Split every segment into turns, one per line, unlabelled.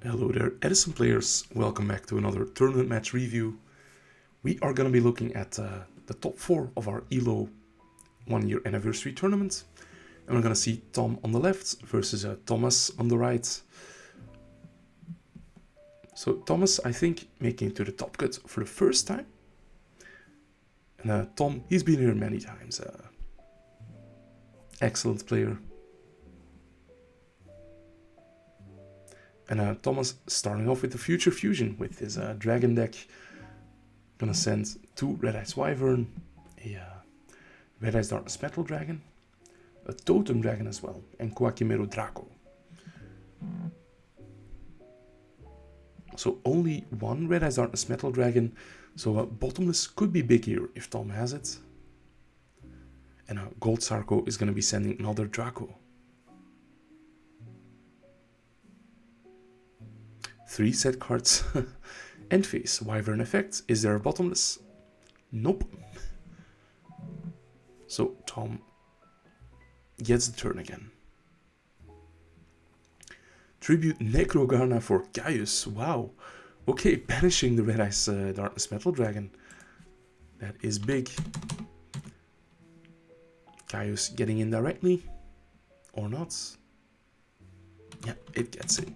Hello there, EDISON players. Welcome back to another tournament match review. We are going to be looking at the top 4 of our ELO 1-year anniversary tournament. And we're going to see Tom on the left versus Thomas on the right. So Thomas, I think, making it to the top cut for the first time. And Tom, he's been here many times. Excellent player. And Thomas starting off with the Future Fusion with his dragon deck. Gonna send 2 Red Eyes Wyvern, a Red Eyes Darkness Metal Dragon, a Totem Dragon as well, and Quackimero Draco. So only 1 Red Eyes Darkness Metal Dragon, so Bottomless could be big here if Tom has it. And Gold Sarko is gonna be sending another Draco. 3 set cards. End phase, Wyvern effect. Is there a Bottomless? Nope. So Tom gets the turn again. Tribute Necrogarna for Caius. Wow. Okay, banishing the Red Eyes Darkness Metal Dragon. That is big. Caius getting in directly. Or not. Yeah, it gets in.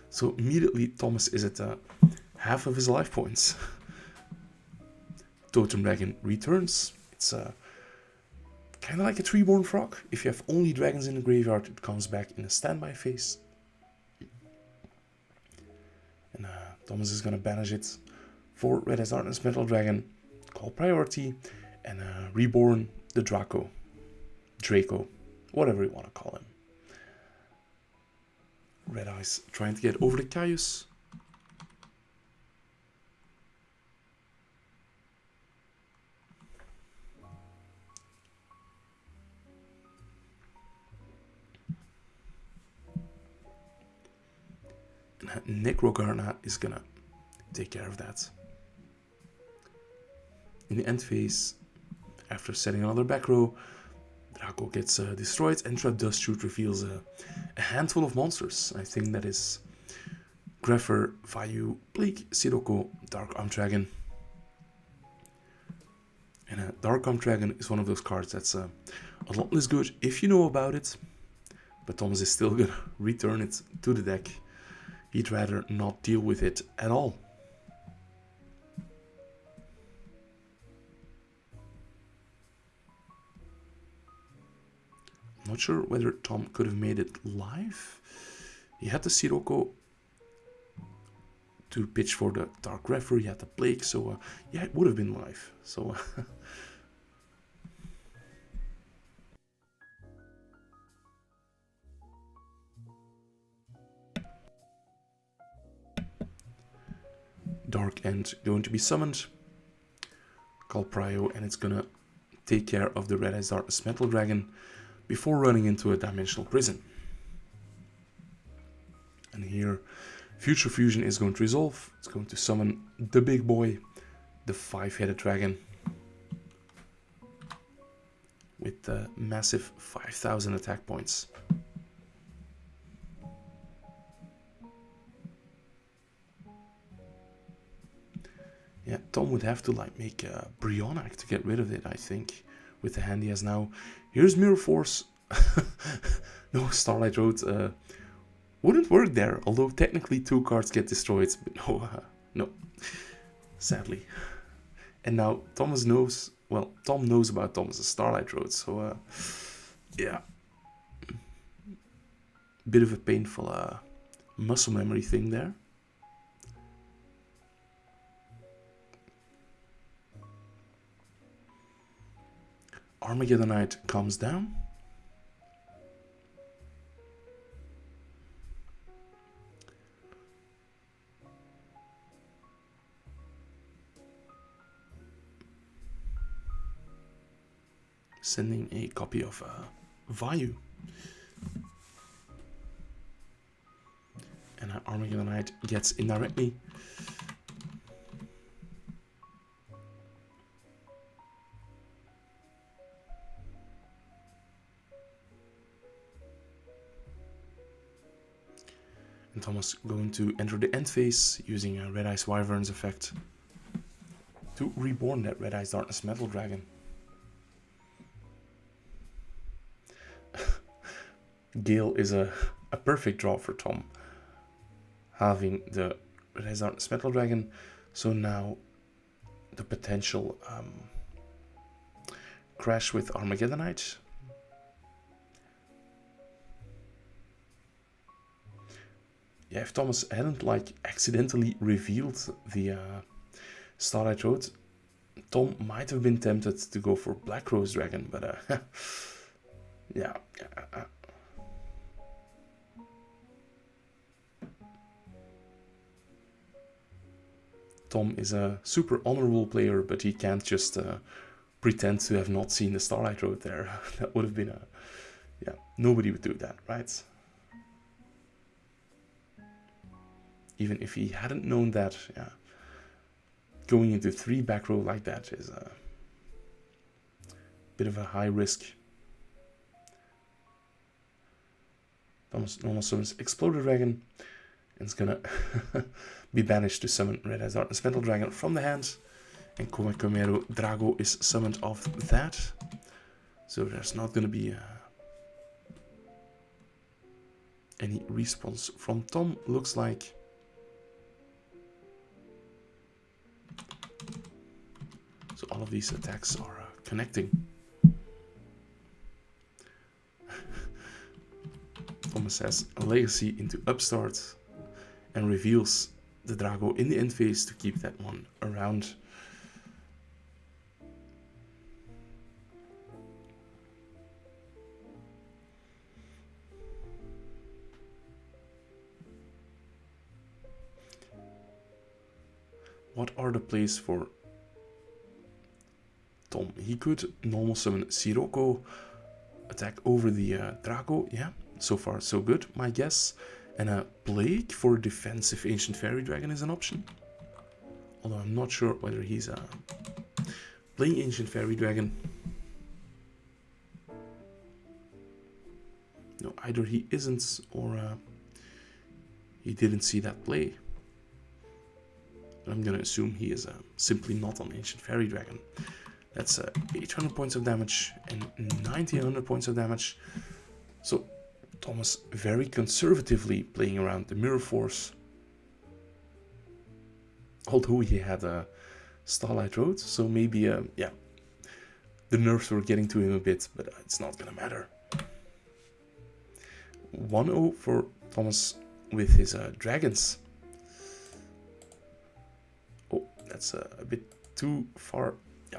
So immediately Thomas is at half of his life points. Totem Dragon returns. It's kind of like a Treeborn Frog. If you have only dragons in the graveyard, it comes back in a standby phase. And Thomas is going to banish it for Red Eyes Darkness Metal Dragon, call priority, and reborn the Draco, whatever you want to call him. Red Eyes trying to get over the Caius. And Necrogarna is gonna take care of that. In the end phase, after setting another back row, Draco gets destroyed, and Trap Dust Shoot reveals a handful of monsters. I think that is Greffer, Vayu, Bleak, Sirocco, Dark Arm Dragon. And Dark Arm Dragon is one of those cards that's a lot less good if you know about it. But Thomas is still gonna return it to the deck. He'd rather not deal with it at all. Not sure whether Tom could have made it live. He had the Sirocco to pitch for the Dark Greffer. He had the Blake, so yeah, it would have been live. So Dark End going to be summoned. Call Prio, and it's gonna take care of the Red Eyes Darkness Metal Dragon before running into a Dimensional Prison. And here, Future Fusion is going to resolve. It's going to summon the big boy, the 5-headed dragon, with the massive 5,000 attack points. Yeah, Tom would have to make a Brionac to get rid of it, I think, with the hand he has now. Here's Mirror Force. No, Starlight Road wouldn't work there, although technically 2 cards get destroyed, but no, sadly. And now Thomas knows, well, Tom knows about Thomas's Starlight Road, so yeah. Bit of a painful muscle memory thing there. Armageddonite comes down. Sending a copy of Vayu. And Armageddonite gets indirectly. And Thomas going to enter the end phase using a Red Eyes Wyvern's effect to reborn that Red Eyes Darkness Metal Dragon. Gale is a perfect draw for Tom, having the Red Eyes Darkness Metal Dragon, so now the potential crash with Armageddonite. Yeah, if Thomas hadn't like accidentally revealed the Starlight Road, Tom might have been tempted to go for Black Rose Dragon, but yeah. Tom is a super honorable player, but he can't just pretend to have not seen the Starlight Road there. That would have been yeah, nobody would do that, right? Even if he hadn't known that, yeah, going into 3 back row like that is a bit of a high risk. Thomas normal summons Exploder Dragon, and it's gonna be banished to summon Red Eyes Darkness Metal Dragon from the hand, and Komekomero Drago is summoned off that, so there's not gonna be any response from Tom, looks like. So all of these attacks are connecting. Thomas has a legacy into Upstart and reveals the Drago in the end phase to keep that one around. What are the plays for Tom? He could normal summon Sirocco, attack over the Drago. Yeah, so far so good, my guess. And a Plague for defensive Ancient Fairy Dragon is an option. Although I'm not sure whether he's playing Ancient Fairy Dragon. No, either he isn't or he didn't see that play. I'm gonna assume he is simply not on Ancient Fairy Dragon. That's 800 points of damage and 1900 points of damage. So Thomas very conservatively playing around the Mirror Force. Although he had a Starlight Road, so maybe, yeah, the nerfs were getting to him a bit, but it's not gonna matter. 1-0 for Thomas with his dragons. Oh, that's a bit too far. Yeah.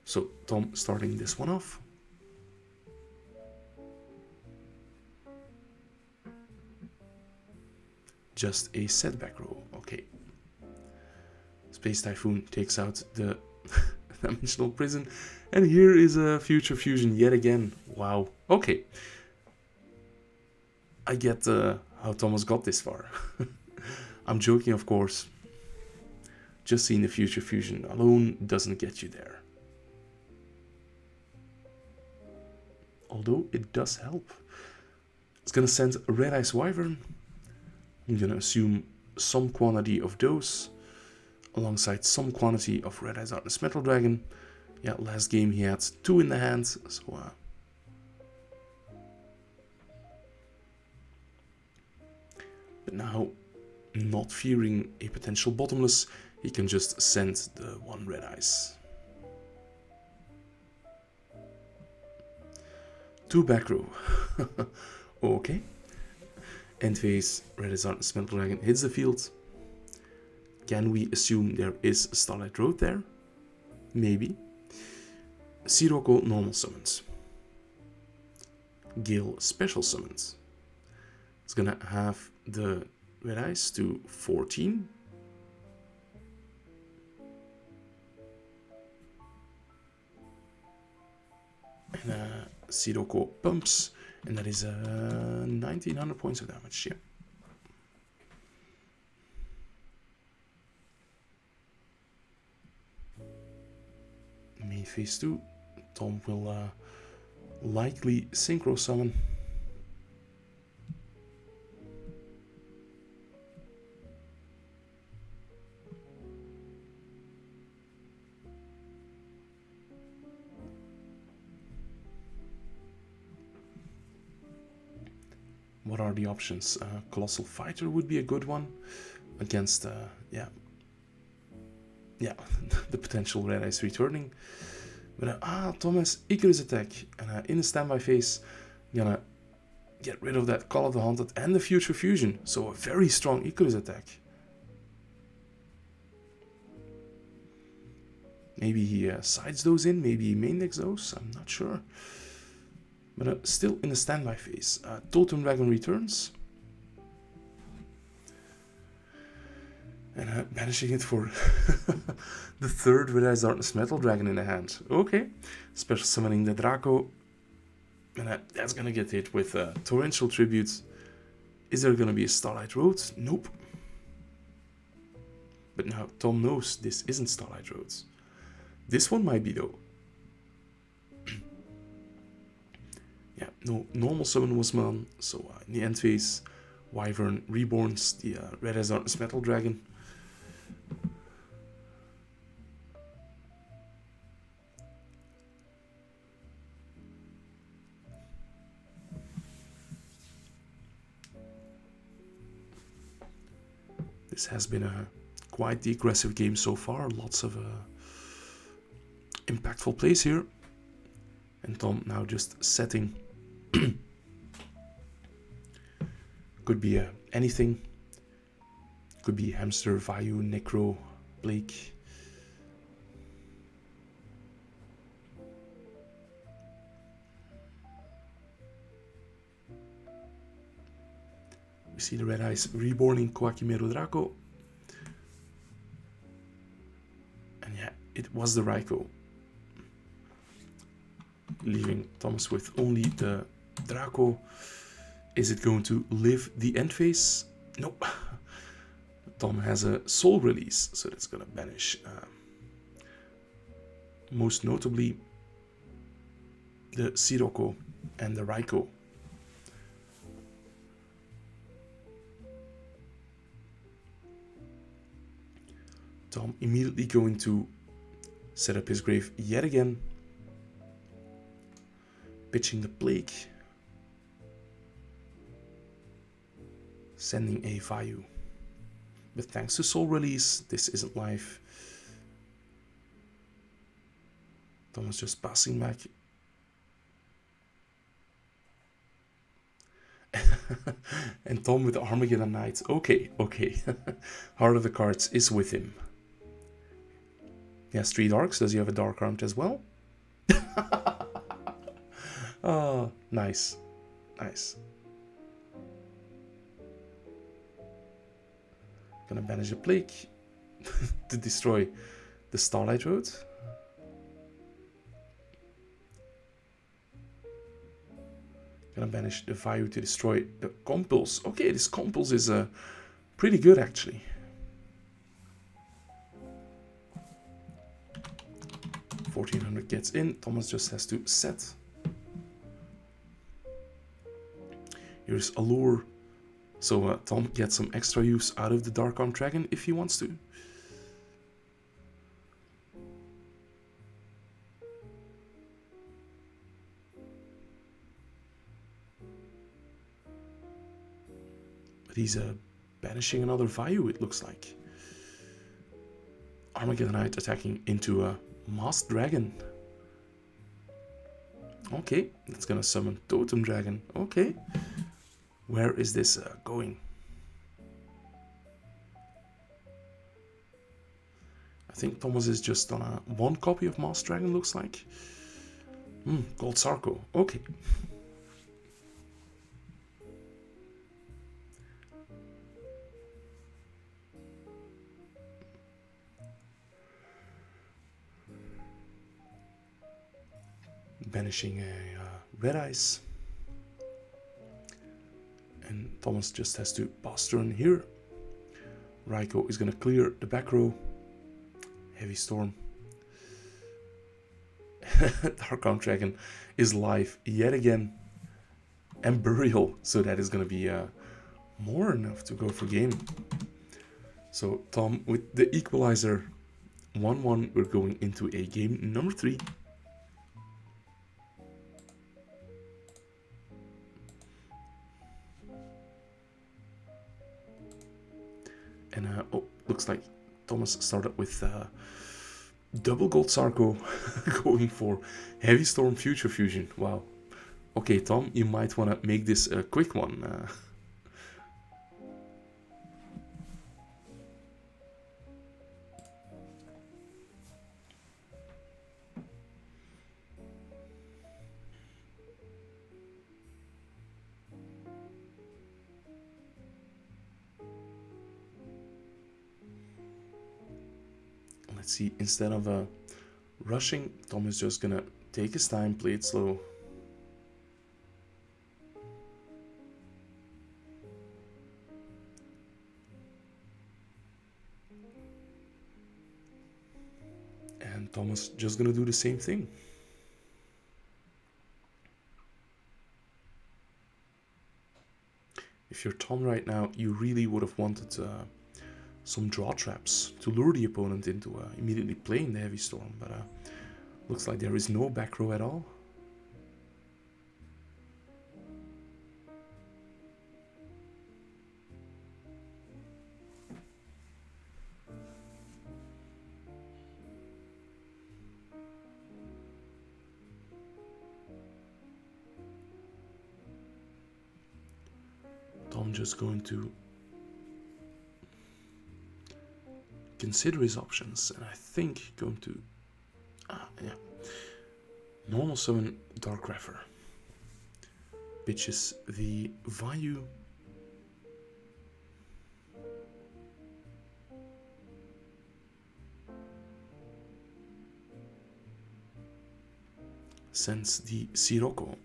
So Tom starting this one off. Just a setback row. Okay. Space Typhoon takes out the Dimensional Prison. And here is a Future Fusion yet again. Wow. Okay. I get how Thomas got this far. I'm joking, of course. Just seeing the Future Fusion alone doesn't get you there. Although it does help. It's gonna send a Red Eyes Wyvern. I'm gonna assume some quantity of those alongside some quantity of Red Eyes Darkness Metal Dragon. Yeah, last game he had 2 in the hand, so but now, not fearing a potential bottomless, he can just send the 1 Red Eyes. 2 back row. Okay. End phase, Red Eyes Darkness Metal Dragon hits the field. Can we assume there is a Starlight Road there? Maybe. Sirocco normal summons. Gale special summons. It's gonna have the Red Eyes to 14. And Sirocco pumps, and that is 1900 points of damage. Yeah. Main phase 2. Tom will likely synchro summon. What are the options? Colossal Fighter would be a good one against, yeah, the potential red ice returning. But Tom has Icarus attack, and in the standby phase, I'm gonna get rid of that Call of the Haunted and the Future Fusion. So a very strong Icarus attack. Maybe he sides those in, maybe he main decks those, I'm not sure. But still in the standby phase. Totem Dragon returns. And banishing it for the third Red Eyes Darkness Metal Dragon in the hand. Okay. Special summoning the Draco. And that's gonna get hit with Torrential Tribute. Is there gonna be a Starlight Road? Nope. But now Tom knows this isn't Starlight Roads. This one might be though. Yeah, no normal summon was done. So in the end phase, Wyvern reborns the Red Eyes Darkness Metal Dragon. This has been a quite the aggressive game so far. Lots of impactful plays here. And Tom now just setting. Could be anything. Could be Hamster, Vayu, Necro, Blake. We see the Red Eyes reborning Koakimero Draco. And yeah, it was the Raikou. Leaving Thomas with only the Draco. Is it going to live the end phase? Nope. Tom has a soul release, so that's going to banish. Most notably, the Sirocco and the Raikou. Tom immediately going to set up his grave yet again. Pitching the Plague. Sending a Vayu. But thanks to Soul Release, this isn't live. Tom is just passing back. And Tom with the Armageddon Knight. Okay, okay. Heart of the Cards is with him. He has 3 darks. Does he have a Dark Armed as well? Oh, nice. Nice. Gonna banish a Plague to destroy the Starlight Road. Gonna banish the Vayu to destroy the Compulse. Okay, this Compulse is pretty good actually. $1,400 gets in. Thomas just has to set. Here's Allure. So Tom gets some extra use out of the Dark Armed Dragon if he wants to. But he's banishing another Vayu, it looks like. Armageddon Knight attacking into a Masked Dragon. Okay, that's gonna summon Totem Dragon. Okay. Where is this going? I think Thomas is just on a 1 copy of Masked Dragon, looks like. Gold Sarko. Okay. Banishing a Red Eyes. And Thomas just has to pass turn here. Raikou is going to clear the back row. Heavy Storm. Dark Armed Dragon is live yet again. And Burial. So that is going to be more enough to go for game. So Tom with the equalizer. 1-1. We're going into a game number 3. And oh, looks like Thomas started with double gold Sarko going for Heavy Storm Future Fusion. Wow. Okay, Tom, you might want to make this a quick one. Let's see, instead of rushing, Tom is just gonna take his time, play it slow. And Thomas just gonna do the same thing. If you're Tom right now, you really would have wanted some draw traps to lure the opponent into immediately playing the Heavy Storm, but looks like there is no back row at all. Tom just going to consider his options, and I think going to normal summon Dark Refer, pitches the Vayu, sends the Sirocco.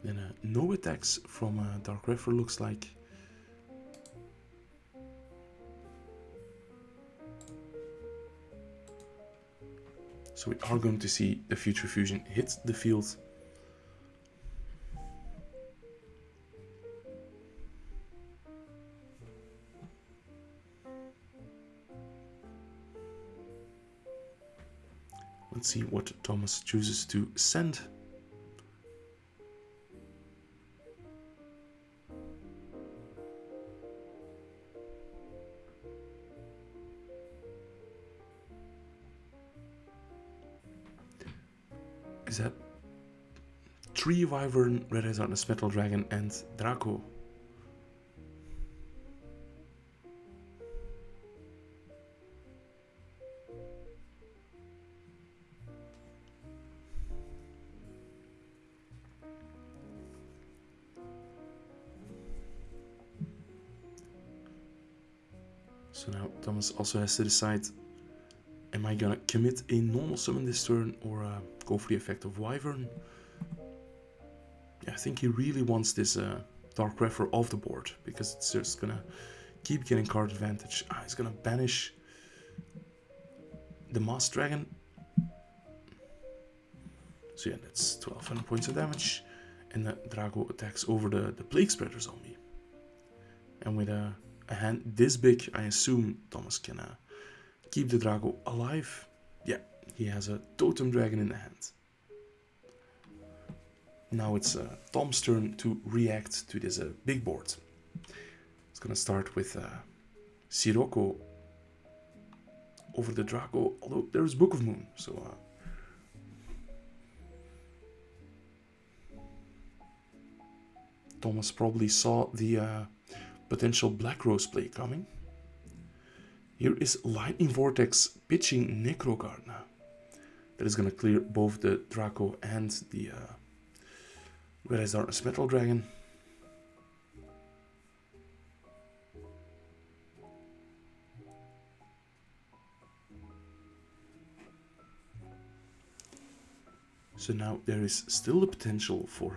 Then no attacks from Dark Refer looks like. So we are going to see the Future Fusion hit the field. Let's see what Thomas chooses to send. Is that 3 Wyvern, Red Hazardous Metal Dragon, and Draco? So now Thomas also has to decide, am I gonna commit a normal summon this turn or go for the effect of Wyvern? Yeah, I think he really wants this Dark Refer off the board, because it's just gonna keep getting card advantage. He's gonna banish the Masked Dragon. So yeah, that's 1200 points of damage. And the Drago attacks over the Plague Spreader zombie. And with a hand this big, I assume Thomas can keep the Drago alive. Yeah, he has a Totem Dragon in the hand. Now it's Tom's turn to react to this big board. It's gonna start with Sirocco over the Draco, although there's Book of Moon, so Thomas probably saw the potential Black Rose play coming. Here is Lightning Vortex pitching Necrogard now. That is going to clear both the Draco and the Red Hazardous Metal Dragon. So now there is still the potential for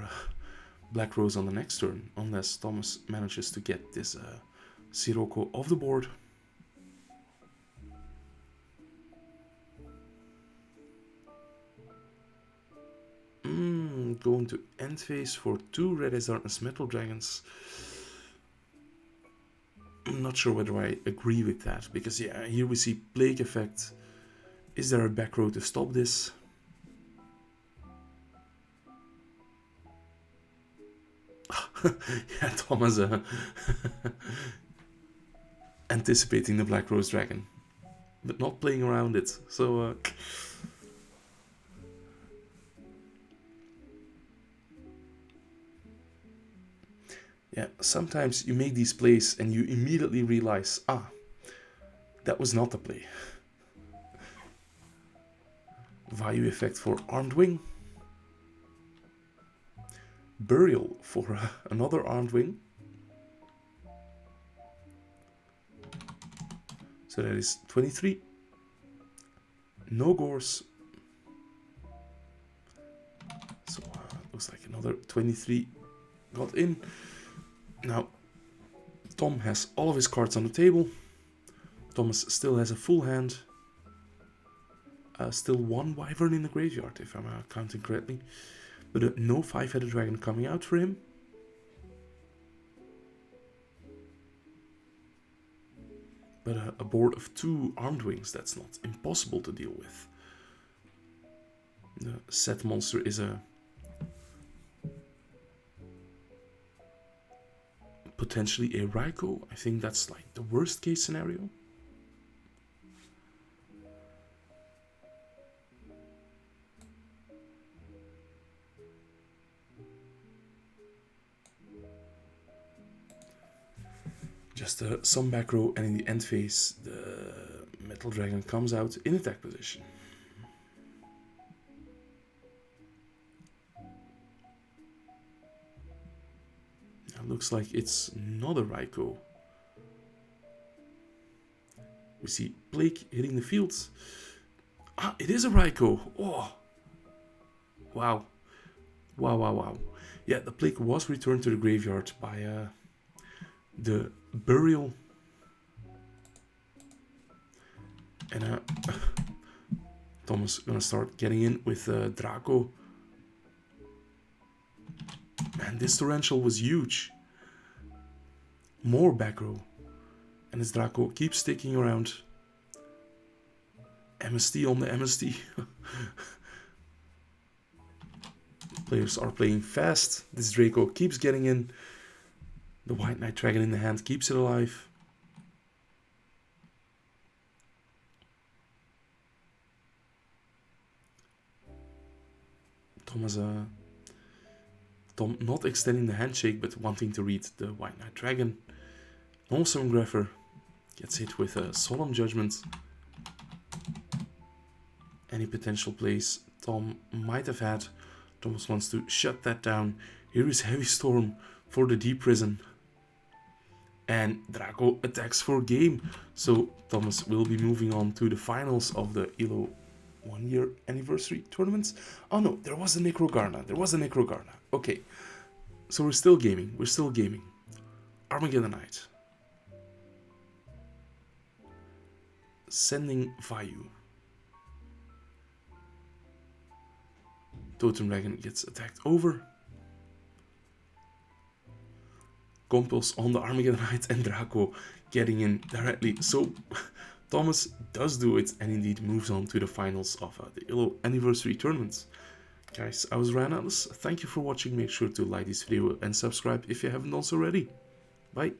Black Rose on the next turn, unless Thomas manages to get this Sirocco off the board. going to end phase for 2 Red Eyes Darkness Metal Dragons. I'm not sure whether I agree with that, because yeah, here we see Plague Effect. Is there a back row to stop this? Yeah, Thomas anticipating the Black Rose Dragon, but not playing around it. So yeah, sometimes you make these plays and you immediately realize, that was not the play. Vayu effect for Armed Wing. Burial for another Armed Wing. So that is 23. No Gores. So looks like another 23 got in. Now, Tom has all of his cards on the table. Thomas still has a full hand. Still 1 Wyvern in the graveyard, if I'm counting correctly. But no 5-headed dragon coming out for him. But a board of 2 Armed Wings, that's not impossible to deal with. The set monster is a potentially a Raikou. I think that's like the worst case scenario. Just some back row, and in the end phase, the Metal Dragon comes out in attack position. Now looks like it's not a Raikou. We see Plague hitting the field. It is a Raikou. Oh, wow. Wow, wow, wow. Yeah, the Plague was returned to the graveyard by the Burial. And Thomas gonna start getting in with Draco. Man, this torrential was huge. More back row. And his Draco keeps sticking around. MST on the MST. Players are playing fast. This Draco keeps getting in. The White Knight Dragon in the hand keeps it alive. Tom not extending the handshake, but wanting to read the White Knight Dragon. Also Greffer gets hit with a Solemn Judgment. Any potential plays Tom might have had. Thomas wants to shut that down. Here is Heavy Storm for the Deep Prison. And Draco attacks for game. So Thomas will be moving on to the finals of the ELO 1-year anniversary tournaments. Oh no, there was a Necrogarna. Okay, so we're still gaming. Armageddon Knight. Sending Vayu. Totem Dragon gets attacked over. Compulse on the Armageddon Knight and Draco getting in directly. So Thomas does do it and indeed moves on to the finals of the ELO anniversary tournaments. Guys, I was Ryan Atlas. Thank you for watching. Make sure to like this video and subscribe if you haven't done so already. Bye.